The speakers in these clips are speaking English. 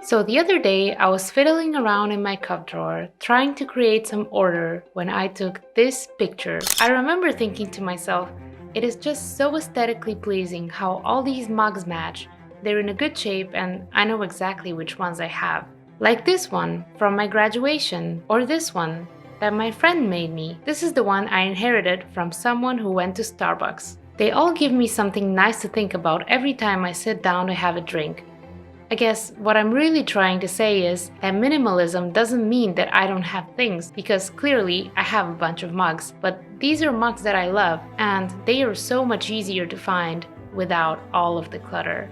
So the other day, I was fiddling around in my cup drawer, trying to create some order when I took this picture. I remember thinking to myself, it is just so aesthetically pleasing how all these mugs match. They're in a good shape and I know exactly which ones I have. Like this one from my graduation, or this one that my friend made me. This is the one I inherited from someone who went to Starbucks. They all give me something nice to think about every time I sit down to have a drink. I guess what I'm really trying to say is that minimalism doesn't mean that I don't have things, because clearly I have a bunch of mugs, but these are mugs that I love and they are so much easier to find without all of the clutter.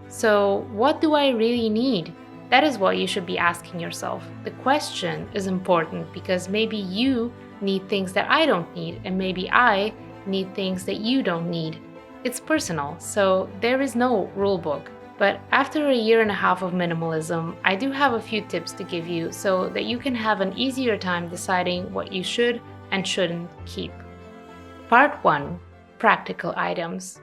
So, what do I really need? That is what you should be asking yourself. The question is important because maybe you need things that I don't need, and maybe I need things that you don't need. It's personal, so there is no rule book. But after a year and a half of minimalism, I do have a few tips to give you so that you can have an easier time deciding what you should and shouldn't keep. Part 1. Practical items.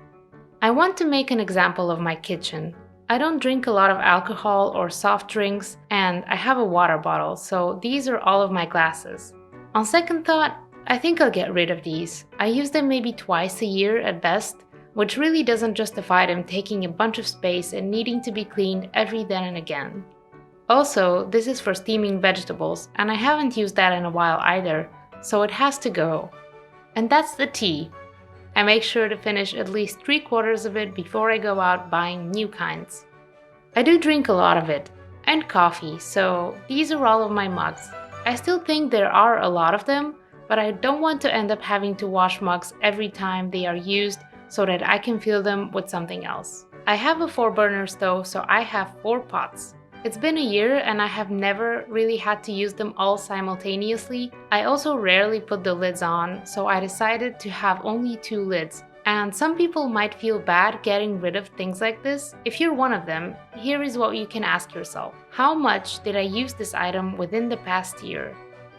I want to make an example of my kitchen. I don't drink a lot of alcohol or soft drinks, and I have a water bottle, so these are all of my glasses. On second thought, I think I'll get rid of these. I use them maybe twice a year at best, which really doesn't justify them taking a bunch of space and needing to be cleaned every then and again. Also, this is for steaming vegetables, and I haven't used that in a while either, so it has to go. And that's the tea. I make sure to finish at least 3/4 of it before I go out buying new kinds. I do drink a lot of it, and coffee, so these are all of my mugs. I still think there are a lot of them, but I don't want to end up having to wash mugs every time they are used so that I can fill them with something else. I have a 4-burner stove, so I have 4 pots. It's been a year and I have never really had to use them all simultaneously. I also rarely put the lids on, so I decided to have only 2 lids. And some people might feel bad getting rid of things like this. If you're one of them, here is what you can ask yourself. How much did I use this item within the past year?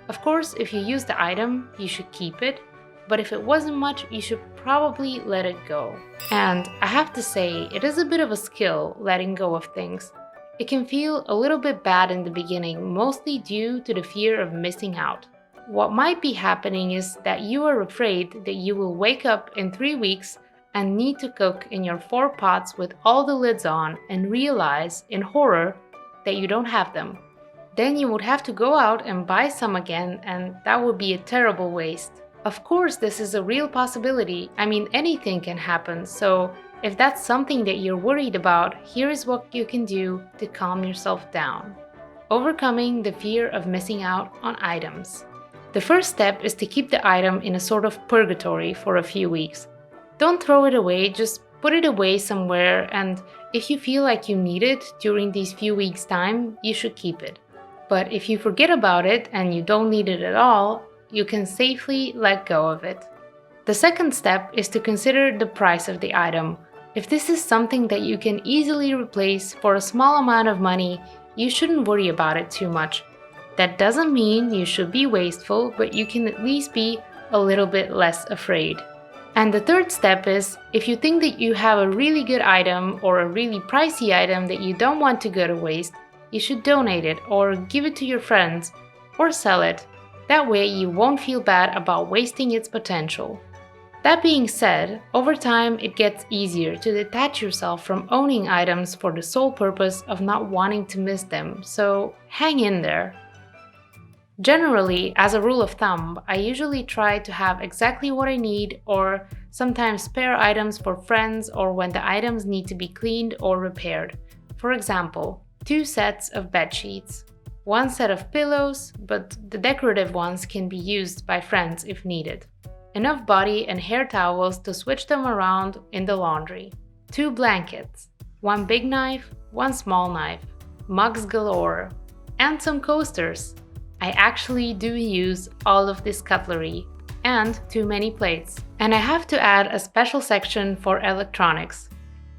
Of course, if you use the item, you should keep it. But if it wasn't much, you should probably let it go. And I have to say, it is a bit of a skill letting go of things. It can feel a little bit bad in the beginning, mostly due to the fear of missing out. What might be happening is that you are afraid that you will wake up in 3 weeks and need to cook in your 4 pots with all the lids on and realize, in horror, that you don't have them. Then you would have to go out and buy some again, and that would be a terrible waste. Of course, this is a real possibility. I mean, anything can happen, so if that's something that you're worried about, here is what you can do to calm yourself down. Overcoming the fear of missing out on items. The first step is to keep the item in a sort of purgatory for a few weeks. Don't throw it away, just put it away somewhere, and if you feel like you need it during these few weeks' time, you should keep it. But if you forget about it and you don't need it at all, you can safely let go of it. The second step is to consider the price of the item. If this is something that you can easily replace for a small amount of money, you shouldn't worry about it too much. That doesn't mean you should be wasteful, but you can at least be a little bit less afraid. And the third step is, if you think that you have a really good item or a really pricey item that you don't want to go to waste, you should donate it or give it to your friends or sell it. That way you won't feel bad about wasting its potential. That being said, over time it gets easier to detach yourself from owning items for the sole purpose of not wanting to miss them, so hang in there. Generally, as a rule of thumb, I usually try to have exactly what I need or sometimes spare items for friends or when the items need to be cleaned or repaired. For example, 2 sets of bed sheets. 1 set of pillows, but the decorative ones can be used by friends if needed. Enough body and hair towels to switch them around in the laundry. 2 blankets. 1 big knife, 1 small knife. Mugs galore. And some coasters. I actually do use all of this cutlery. And too many plates. And I have to add a special section for electronics.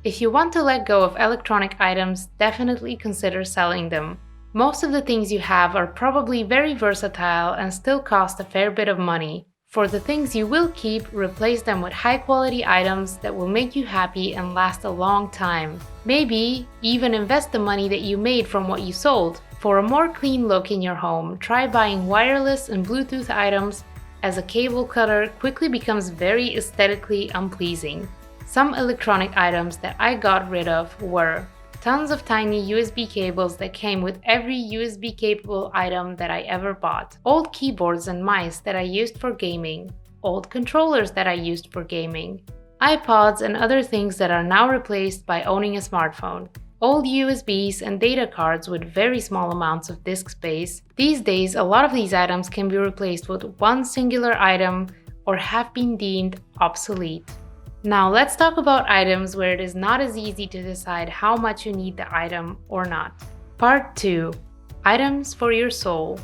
If you want to let go of electronic items, definitely consider selling them. Most of the things you have are probably very versatile and still cost a fair bit of money. For the things you will keep, replace them with high-quality items that will make you happy and last a long time. Maybe even invest the money that you made from what you sold. For a more clean look in your home, try buying wireless and Bluetooth items, as a cable clutter quickly becomes very aesthetically unpleasing. Some electronic items that I got rid of were tons of tiny USB cables that came with every USB-capable item that I ever bought, old keyboards and mice that I used for gaming, old controllers that I used for gaming, iPods and other things that are now replaced by owning a smartphone, old USBs and data cards with very small amounts of disk space. These days, a lot of these items can be replaced with one singular item or have been deemed obsolete. Now let's talk about items where it is not as easy to decide how much you need the item or not. Part 2. Items for your soul.